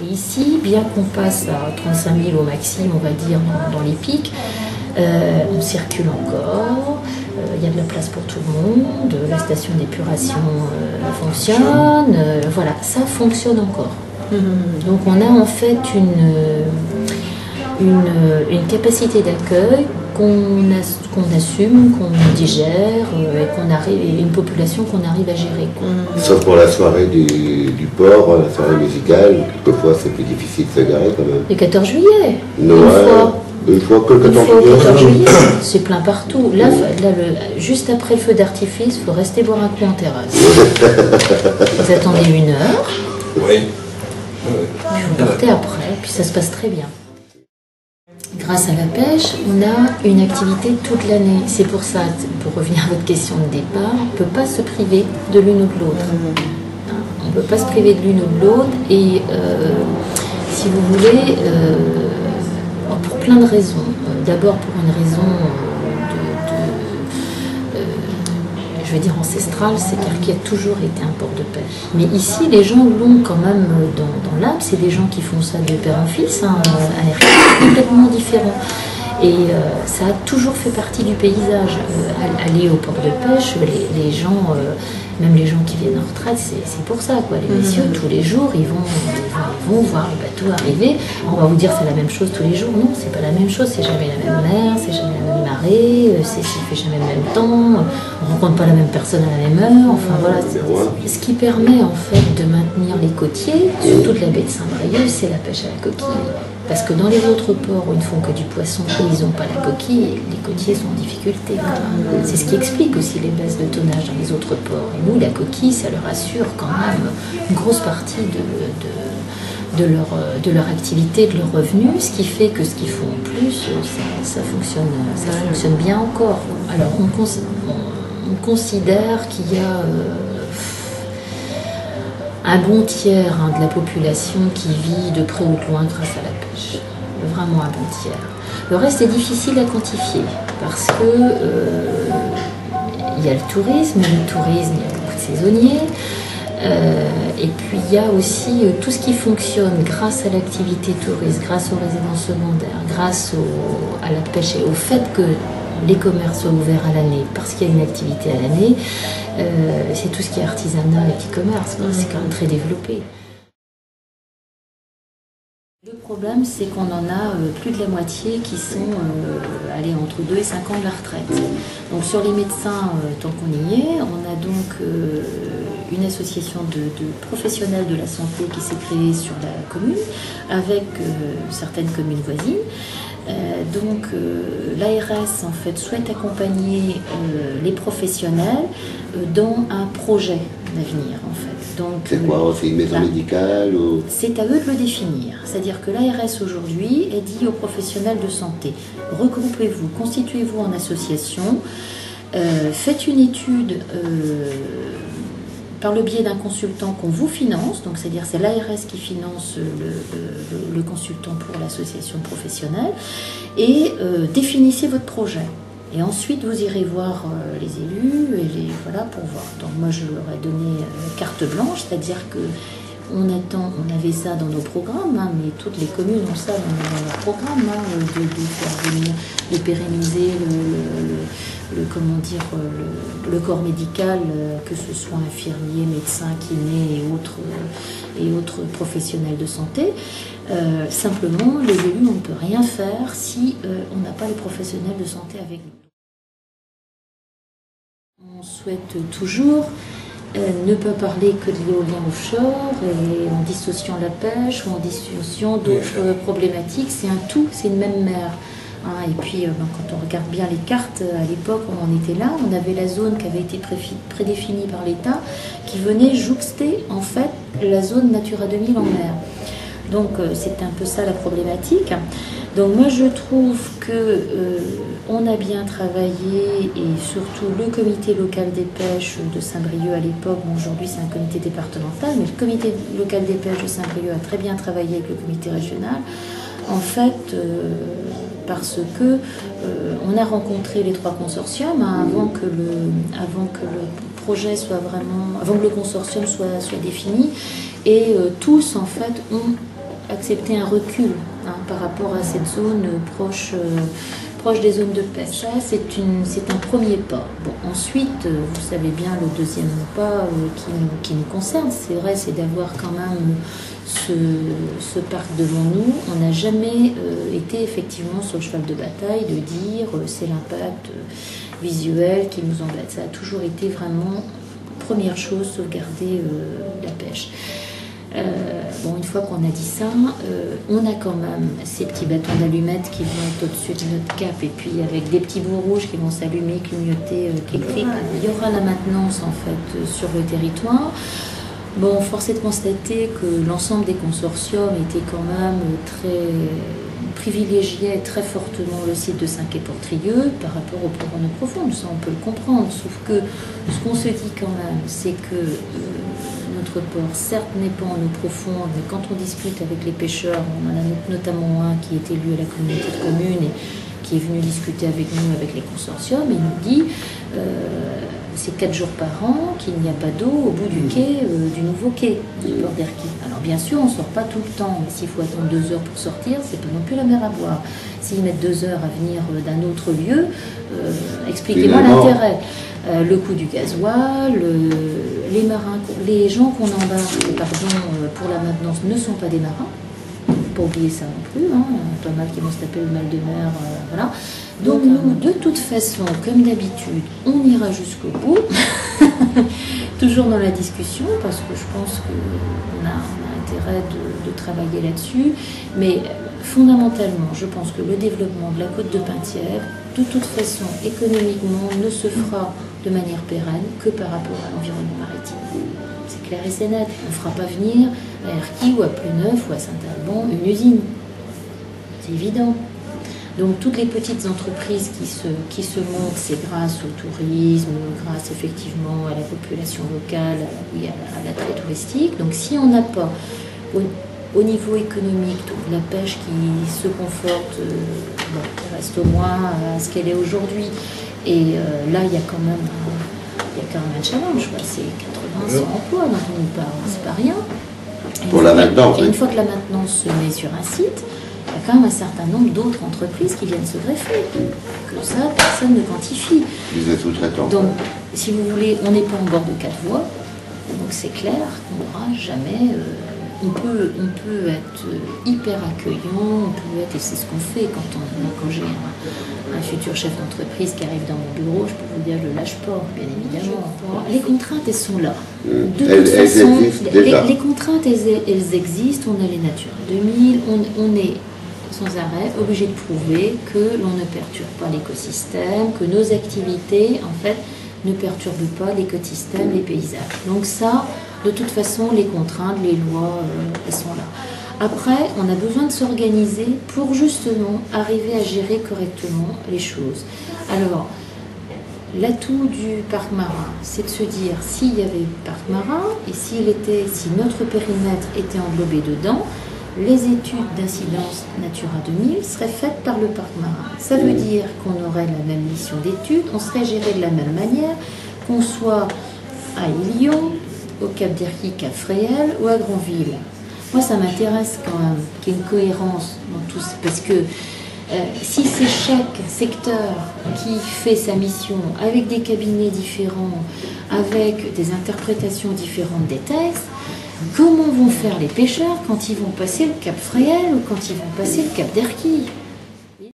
Et ici, bien qu'on passe à 35 000 au maximum, on va dire, dans les pics, on circule encore, il y a de la place pour tout le monde, la station d'épuration fonctionne, voilà, ça fonctionne encore. Donc on a en fait une capacité d'accueil qu'on assume, qu'on digère, et une population qu'on arrive à gérer. Sauf pour la soirée du port, la soirée musicale, quelquefois c'est plus difficile de se garer quand même. Le 14 juillet, une fois que le 14 juillet, c'est plein partout. Là, juste après le feu d'artifice, il faut rester boire un coup en terrasse. Vous attendez 1 heure, oui. Puis vous partez après, puis ça se passe très bien. Grâce à la pêche, on a une activité toute l'année. C'est pour ça, pour revenir à votre question de départ, on ne peut pas se priver de l'une ou de l'autre. On ne peut pas se priver de l'une ou de l'autre. Et si vous voulez, pour plein de raisons. D'abord pour une raison je veux dire ancestrale, c'est qui a toujours été un port de pêche. Mais ici, les gens l'ont quand même dans l'âme, c'est des gens qui font ça de père en fils, un héritage complètement différent. Et ça a toujours fait partie du paysage. Aller au port de pêche, les gens, même les gens qui viennent en retraite, c'est pour ça, quoi. Les messieurs, tous les jours, ils vont voir le bateau arriver. On va vous dire c'est la même chose tous les jours. Non, c'est pas la même chose, c'est jamais la même mer, c'est jamais la même marée, c'est fait jamais le même temps, on rencontre pas la même personne à la même heure. Enfin voilà, ce qui permet en fait de maintenir les côtiers, sur toute la baie de Saint-Brieuc, c'est la pêche à la coquille. Parce que dans les autres ports où ils ne font que du poisson et ils n'ont pas la coquille, les côtiers sont en difficulté. C'est ce qui explique aussi les baisses de tonnage dans les autres ports. Et nous, la coquille, ça leur assure quand même une grosse partie de leur activité, de leur revenu, ce qui fait que ce qu'ils font en plus, ça fonctionne bien encore. Alors on considère qu'il y a un bon tiers de la population qui vit de près ou de loin grâce à la pêche. Vraiment un bon tiers. Le reste est difficile à quantifier parce que il y a le tourisme, il y a beaucoup de saisonniers. Et puis il y a aussi tout ce qui fonctionne grâce à l'activité touriste, grâce aux résidences secondaires, grâce à la pêche et au fait que les commerces soient ouverts à l'année parce qu'il y a une activité à l'année, c'est tout ce qui est artisanat et petit commerce, c'est quand même très développé. Le problème, c'est qu'on en a plus de la moitié qui sont entre 2 et 5 ans de la retraite. Donc sur les médecins, tant qu'on y est, on a donc une association de professionnels de la santé qui s'est créée sur la commune, avec certaines communes voisines. Donc l'ARS en fait souhaite accompagner les professionnels dans un projet d'avenir en fait. C'est quoi, c'est une maison médicale ou... C'est à eux de le définir. C'est-à-dire que l'ARS aujourd'hui est dit aux professionnels de santé, regroupez-vous, constituez-vous en association, faites une étude par le biais d'un consultant qu'on vous finance, donc c'est-à-dire c'est l'ARS qui finance le consultant pour l'association professionnelle, et définissez votre projet. Et ensuite, vous irez voir les élus, voilà, pour voir. Donc moi, je leur ai donné carte blanche, c'est-à-dire que on avait ça dans nos programmes, mais toutes les communes ont ça dans leur programme, de faire venir, de pérenniser le corps médical, que ce soit infirmiers, médecins, kinés et autres professionnels de santé. Simplement, les élus, on ne peut rien faire si on n'a pas les professionnels de santé avec nous. On souhaite toujours ne pas parler que de l'éolien offshore et en dissociant la pêche ou en dissociant d'autres problématiques. C'est un tout, c'est une même mer. Et puis quand on regarde bien les cartes, à l'époque où on était là, on avait la zone qui avait été prédéfinie par l'État qui venait jouxter en fait la zone Natura 2000 en mer. Donc c'est un peu ça la problématique. Donc moi je trouve que on a bien travaillé et surtout le comité local des pêches de Saint-Brieuc à l'époque, bon, aujourd'hui c'est un comité départemental, mais le comité local des pêches de Saint-Brieuc a très bien travaillé avec le comité régional, en fait parce que on a rencontré les 3 consortiums avant que le projet soit vraiment, avant que le consortium soit défini, et tous en fait ont accepter un recul par rapport à cette zone proche des zones de pêche. Ça, c'est un premier pas. Bon, ensuite, vous savez bien, le deuxième pas qui nous concerne, c'est vrai, c'est d'avoir quand même ce parc devant nous. On n'a jamais été effectivement sur le cheval de bataille de dire c'est l'impact visuel qui nous embête. Ça a toujours été vraiment, première chose, sauvegarder la pêche. Bon, une fois qu'on a dit ça, on a quand même ces petits bâtons d'allumettes qui vont au-dessus de notre cap et puis avec des petits bouts rouges qui vont s'allumer, clignoter, clic-clic. Il y aura la maintenance en fait sur le territoire. Bon, force est de constater que l'ensemble des consortiums était quand même très privilégiait très fortement le site de Saint-Quay-Portrieux par rapport au port en eau profonde. Ça, on peut le comprendre. Sauf que ce qu'on se dit quand même, c'est que notre port, certes, n'est pas en eau profonde, mais quand on discute avec les pêcheurs, on en a notamment un qui est élu à la communauté de communes et qui est venu discuter avec nous, avec les consortiums, et nous dit c'est 4 jours par an qu'il n'y a pas d'eau au bout du quai, du nouveau quai du port d'Erquy. Alors bien sûr, on ne sort pas tout le temps, mais s'il faut attendre 2 heures pour sortir, c'est pas non plus la mer à boire. S'ils mettent 2 heures à venir d'un autre lieu, expliquez-moi l'intérêt. Le coût du gasoil, les marins, les gens qu'on embarque pour la maintenance ne sont pas des marins. Pas oublier ça non plus, pas mal qui vont se taper le mal de mer, voilà. Donc nous, de toute façon, comme d'habitude, on ira jusqu'au bout, toujours dans la discussion, parce que je pense qu'on a intérêt de travailler là-dessus, mais fondamentalement, je pense que le développement de la côte de Penthièvre, de toute façon, économiquement, ne se fera de manière pérenne que par rapport à l'environnement maritime. C'est clair et c'est net. On ne fera pas venir à Erquy ou à Ploneuf ou à Saint-Alban une usine. C'est évident. Donc toutes les petites entreprises qui se montent, c'est grâce au tourisme, grâce effectivement à la population locale et à l'attrait touristique. Donc si on n'a pas au niveau économique donc la pêche qui se conforte, elle reste au moins à ce qu'elle est aujourd'hui. Et là, il y a quand même un challenge. C'est 80-100 emplois dont on nous parle, c'est pas rien. Pour la maintenance. Et une fois que la maintenance se met sur un site, il y a quand même un certain nombre d'autres entreprises qui viennent se greffer. Que ça, personne ne quantifie. Les sous-traitants. Donc, si vous voulez, on n'est pas en bord de 4 voies. Donc c'est clair qu'on n'aura jamais... On peut être hyper accueillant, on peut être, et c'est ce qu'on fait quand j'ai un futur chef d'entreprise qui arrive dans mon bureau, je peux vous dire, je lâche pas, bien évidemment. Les contraintes, elles sont là. De toute façon, les contraintes, elles existent. On a les Natura 2000, on est sans arrêt obligé de prouver que l'on ne perturbe pas l'écosystème, que nos activités, en fait, ne perturbent pas l'écosystème, les paysages. Donc ça, de toute façon, les contraintes, les lois, elles sont là. Après, on a besoin de s'organiser pour justement arriver à gérer correctement les choses. Alors, l'atout du parc marin, c'est de se dire, s'il y avait parc marin, et si notre périmètre était englobé dedans, les études d'incidence Natura 2000 seraient faites par le parc marin. Ça veut dire qu'on aurait la même mission d'études, on serait géré de la même manière, qu'on soit à Ilion, au Cap d'Erquy, Cap Fréhel ou à Granville. Moi, ça m'intéresse quand même qu'il y ait une cohérence dans tout ça, parce que si c'est chaque secteur qui fait sa mission avec des cabinets différents, avec des interprétations différentes des textes, comment vont faire les pêcheurs quand ils vont passer le Cap Fréhel ou quand ils vont passer le Cap d'Erquy?